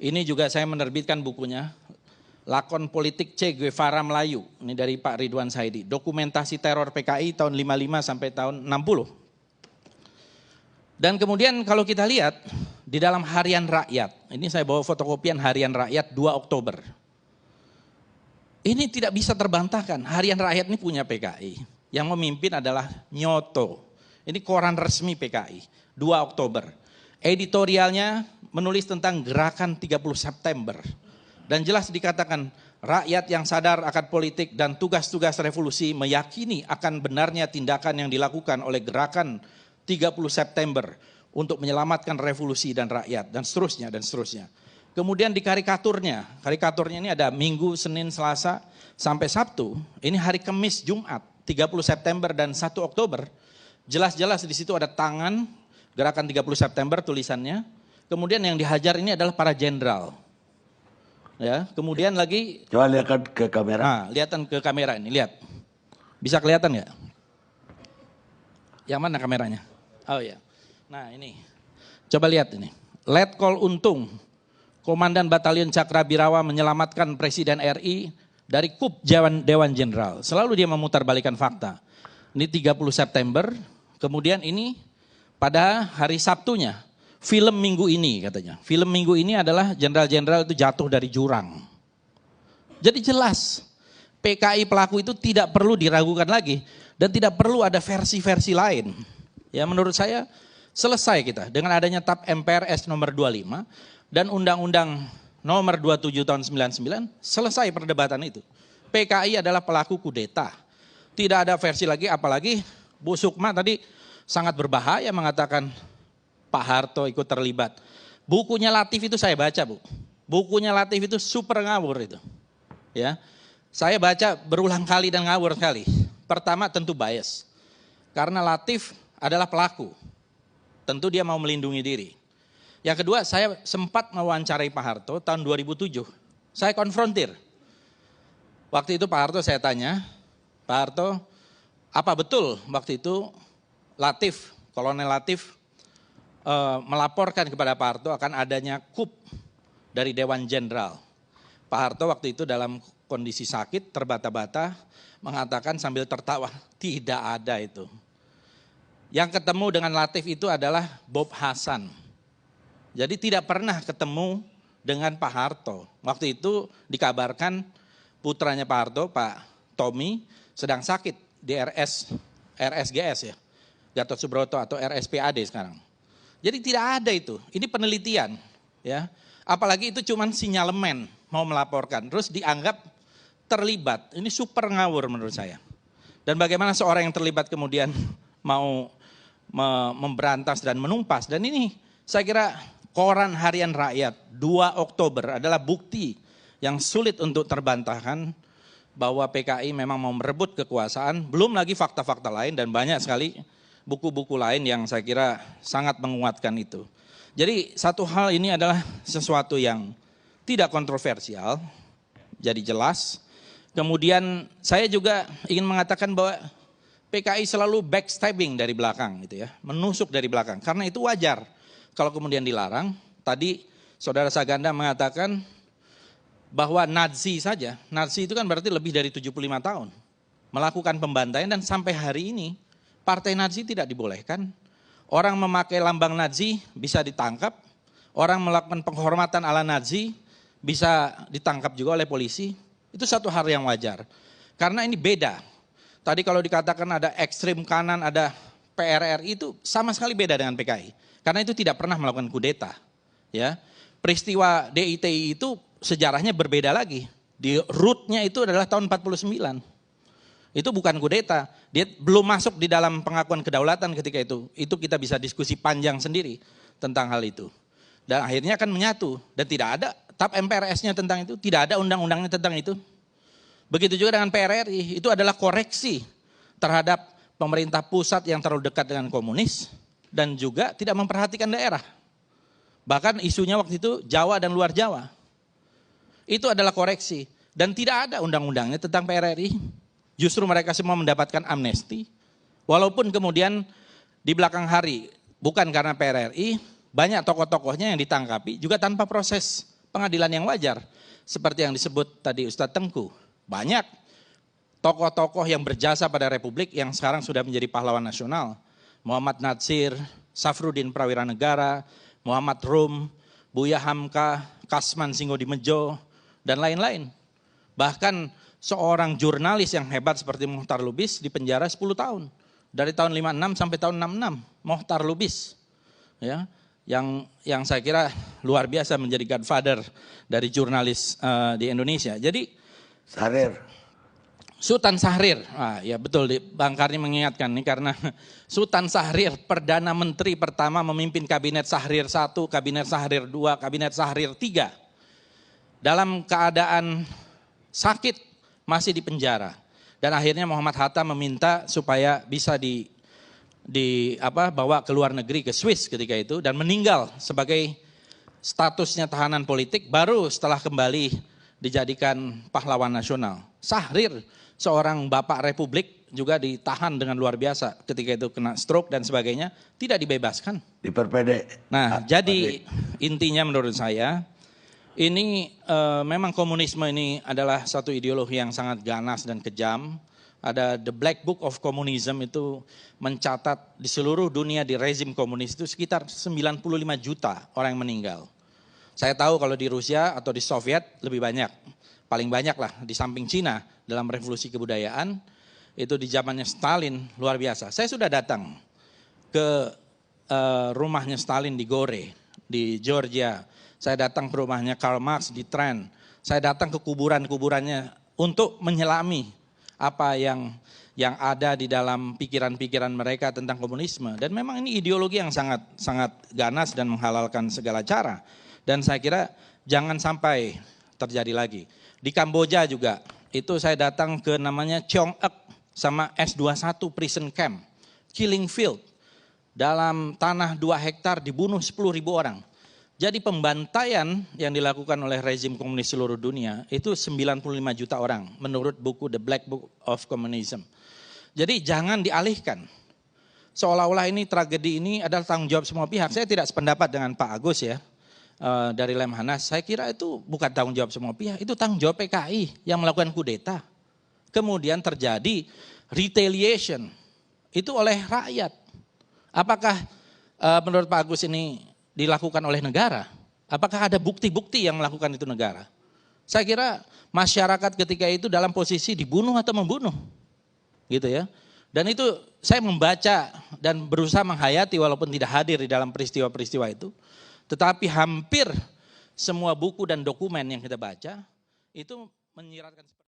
Ini juga saya menerbitkan bukunya, Lakon Politik Che Guevara Melayu. Ini dari Pak Ridwan Saidi. Dokumentasi teror PKI tahun 55 sampai tahun 60. Dan kemudian kalau kita lihat di dalam Harian Rakyat, ini saya bawa fotokopian Harian Rakyat 2 Oktober. Ini tidak bisa terbantahkan, Harian Rakyat ini punya PKI. Yang memimpin adalah Nyoto. Ini koran resmi PKI, 2 Oktober. Editorialnya menulis tentang gerakan 30 September. Dan jelas dikatakan rakyat yang sadar akan politik dan tugas-tugas revolusi meyakini akan benarnya tindakan yang dilakukan oleh gerakan 30 September untuk menyelamatkan revolusi dan rakyat dan seterusnya dan seterusnya. Kemudian di karikaturnya ini ada Minggu, Senin, Selasa sampai Sabtu. Ini hari Kamis, Jumat, 30 September dan 1 Oktober. Jelas-jelas di situ ada tangan gerakan 30 September tulisannya. Kemudian yang dihajar ini adalah para jenderal. Ya, kemudian lagi coba lihatkan ke kamera. Nah, lihatan ke kamera ini, lihat. Bisa kelihatan nggak? Yang mana kameranya? Oh ya. Nah, ini. Coba lihat ini. Letkol Untung, Komandan Batalion Cakrabirawa menyelamatkan Presiden RI dari kup Dewan Jenderal. Selalu dia memutarbalikkan fakta. Ini 30 September, kemudian ini pada hari Sabtunya. Film minggu ini katanya. Film minggu ini adalah jenderal-jenderal itu jatuh dari jurang. Jadi jelas PKI pelaku itu tidak perlu diragukan lagi. Dan tidak perlu ada versi-versi lain. Ya menurut saya selesai kita dengan adanya TAP MPRS nomor 25 dan Undang-Undang nomor 27 tahun 99 selesai perdebatan itu. PKI adalah pelaku kudeta. Tidak ada versi lagi, apalagi Bu Sukma tadi sangat berbahaya mengatakan Pak Harto ikut terlibat. Bukunya Latif itu saya baca, Bu. Bukunya Latif itu super ngawur itu. Ya. Saya baca berulang kali dan ngawur sekali. Pertama tentu bias. Karena Latif adalah pelaku. Tentu dia mau melindungi diri. Yang kedua, saya sempat mewawancarai Pak Harto tahun 2007. Saya konfrontir. Waktu itu Pak Harto saya tanya, Pak Harto, apa betul waktu itu Latif, Kolonel Latif melaporkan kepada Pak Harto akan adanya kup dari Dewan Jenderal. Pak Harto waktu itu dalam kondisi sakit, terbata-bata, mengatakan sambil tertawa, tidak ada itu. Yang ketemu dengan Latif itu adalah Bob Hasan. Jadi tidak pernah ketemu dengan Pak Harto. Waktu itu dikabarkan putranya Pak Harto, Pak Tommy, sedang sakit di RSGS ya, Gatot Subroto atau RSPAD sekarang. Jadi tidak ada itu, ini penelitian ya. Apalagi itu cuma sinyalemen mau melaporkan, terus dianggap terlibat. Ini super ngawur menurut saya. Dan bagaimana seorang yang terlibat kemudian mau memberantas dan menumpas. Dan ini saya kira koran Harian Rakyat 2 Oktober adalah bukti yang sulit untuk terbantahkan bahwa PKI memang mau merebut kekuasaan. Belum lagi fakta-fakta lain dan banyak sekali buku-buku lain yang saya kira sangat menguatkan itu. Jadi satu hal ini adalah sesuatu yang tidak kontroversial, jadi jelas. Kemudian saya juga ingin mengatakan bahwa PKI selalu backstabbing dari belakang gitu ya, menusuk dari belakang. Karena itu wajar kalau kemudian dilarang. Tadi Saudara Saganda mengatakan bahwa Nazi saja, Nazi itu kan berarti lebih dari 75 tahun. Melakukan pembantaian dan sampai hari ini partai Nazi tidak dibolehkan. Orang memakai lambang Nazi bisa ditangkap. Orang melakukan penghormatan ala Nazi bisa ditangkap juga oleh polisi. Itu satu hal yang wajar. Karena ini beda. Tadi kalau dikatakan ada ekstrim kanan, ada PRRI itu sama sekali beda dengan PKI. Karena itu tidak pernah melakukan kudeta. Ya. Peristiwa DITI itu sejarahnya berbeda lagi. Di rootnya itu adalah tahun 49. Itu bukan kudeta, dia belum masuk di dalam pengakuan kedaulatan ketika itu. Itu kita bisa diskusi panjang sendiri tentang hal itu. Dan akhirnya akan menyatu dan tidak ada TAP MPRS-nya tentang itu, tidak ada undang-undangnya tentang itu. Begitu juga dengan PRRI, itu adalah koreksi terhadap pemerintah pusat yang terlalu dekat dengan komunis dan juga tidak memperhatikan daerah. Bahkan isunya waktu itu Jawa dan luar Jawa. Itu adalah koreksi dan tidak ada undang-undangnya tentang PRRI. Justru mereka semua mendapatkan amnesti, walaupun kemudian di belakang hari, bukan karena PRRI, banyak tokoh-tokohnya yang ditangkapi juga tanpa proses pengadilan yang wajar. Seperti yang disebut tadi Ustadz Tengku. Banyak tokoh-tokoh yang berjasa pada Republik yang sekarang sudah menjadi pahlawan nasional. Muhammad Natsir, Safruddin Prawiranegara, Muhammad Rum, Buya Hamka, Kasman Singodimedjo, dan lain-lain. Bahkan seorang jurnalis yang hebat seperti Mohtar Lubis dipenjara 10 tahun. Dari tahun 56 sampai tahun 66, Mohtar Lubis. Ya, yang saya kira luar biasa menjadi godfather dari jurnalis di Indonesia. Jadi Sahrir. Sultan Syahrir, ya betul Bang Karni mengingatkan nih karena Sultan Syahrir Perdana Menteri pertama memimpin Kabinet Syahrir 1, Kabinet Syahrir 2, Kabinet Syahrir 3. Dalam keadaan sakit masih di penjara. Dan akhirnya Muhammad Hatta meminta supaya bisa bawa ke luar negeri, ke Swiss ketika itu, dan meninggal sebagai statusnya tahanan politik, baru setelah kembali dijadikan pahlawan nasional. Syahrir, seorang bapak republik, juga ditahan dengan luar biasa ketika itu kena stroke dan sebagainya, tidak dibebaskan. Diperpendek. Nah, jadi intinya menurut saya, ini memang komunisme ini adalah satu ideologi yang sangat ganas dan kejam. Ada The Black Book of Communism itu mencatat di seluruh dunia di rezim komunis itu sekitar 95 juta orang yang meninggal. Saya tahu kalau di Rusia atau di Soviet lebih banyak. Paling banyak lah di samping Cina dalam revolusi kebudayaan. Itu di zamannya Stalin luar biasa. Saya sudah datang ke rumahnya Stalin di Gore, di Georgia. Saya datang ke rumahnya Karl Marx di Trent. Saya datang ke kuburan-kuburannya untuk menyelami apa yang ada di dalam pikiran-pikiran mereka tentang komunisme. Dan memang ini ideologi yang sangat ganas dan menghalalkan segala cara. Dan saya kira jangan sampai terjadi lagi. Di Kamboja juga, itu saya datang ke namanya Cheong Ek sama S21 Prison Camp, Killing Field. Dalam tanah 2 hektar dibunuh 10.000 orang. Jadi pembantaian yang dilakukan oleh rezim komunis seluruh dunia itu 95 juta orang menurut buku The Black Book of Communism. Jadi jangan dialihkan. Seolah-olah ini tragedi ini adalah tanggung jawab semua pihak. Saya tidak sependapat dengan Pak Agus ya dari Lemhanas. Saya kira itu bukan tanggung jawab semua pihak, itu tanggung jawab PKI yang melakukan kudeta. Kemudian terjadi retaliation itu oleh rakyat. Apakah menurut Pak Agus ini dilakukan oleh negara? Apakah ada bukti-bukti yang melakukan itu negara? Saya kira masyarakat ketika itu dalam posisi dibunuh atau membunuh. Gitu ya. Dan itu saya membaca dan berusaha menghayati walaupun tidak hadir di dalam peristiwa-peristiwa itu. Tetapi hampir semua buku dan dokumen yang kita baca itu menyiratkan